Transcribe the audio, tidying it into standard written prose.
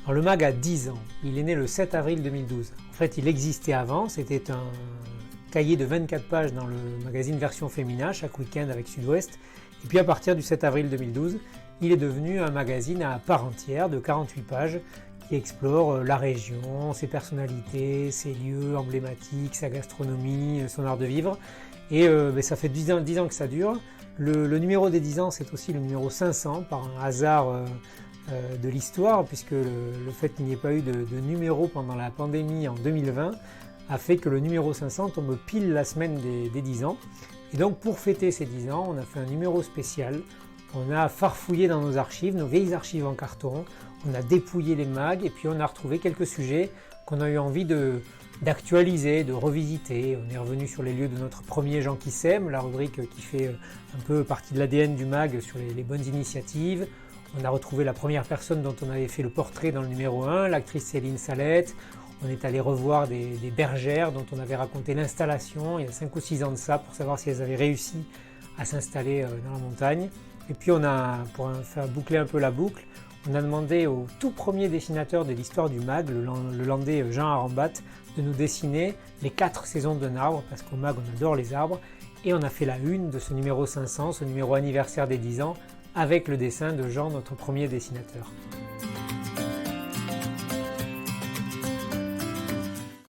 Alors, le mag a 10 ans, il est né le 7 avril 2012. En fait, il existait avant, c'était un cahier de 24 pages dans le magazine Version Féminin, chaque week-end avec Sud-Ouest. Et puis à partir du 7 avril 2012, il est devenu un magazine à part entière de 48 pages qui explore la région, ses personnalités, ses lieux emblématiques, sa gastronomie, son art de vivre. Et ça fait 10 ans que ça dure. Le numéro des 10 ans, c'est aussi le numéro 500 par un hasard de l'histoire, puisque le fait qu'il n'y ait pas eu de numéro pendant la pandémie en 2020 a fait que le numéro 500 tombe pile la semaine des 10 ans. Et donc pour fêter ces 10 ans, on a fait un numéro spécial. On a farfouillé dans nos archives, nos vieilles archives en carton, on a dépouillé les mags et puis on a retrouvé quelques sujets qu'on a eu envie d'actualiser, de revisiter. On est revenu sur les lieux de notre premier Gens qui s'aiment, la rubrique qui fait un peu partie de l'ADN du mag sur les bonnes initiatives. On a retrouvé la première personne dont on avait fait le portrait dans le numéro 1, l'actrice Céline Salette. On est allé revoir des bergères dont on avait raconté l'installation il y a 5 ou 6 ans de ça pour savoir si elles avaient réussi à s'installer dans la montagne. Et puis pour faire boucler un peu la boucle, on a demandé au tout premier dessinateur de l'histoire du mag, le Landais Jean Arambat, de nous dessiner les 4 saisons d'un arbre, parce qu'au mag on adore les arbres, et on a fait la une de ce numéro 500, ce numéro anniversaire des 10 ans, avec le dessin de Jean, notre premier dessinateur.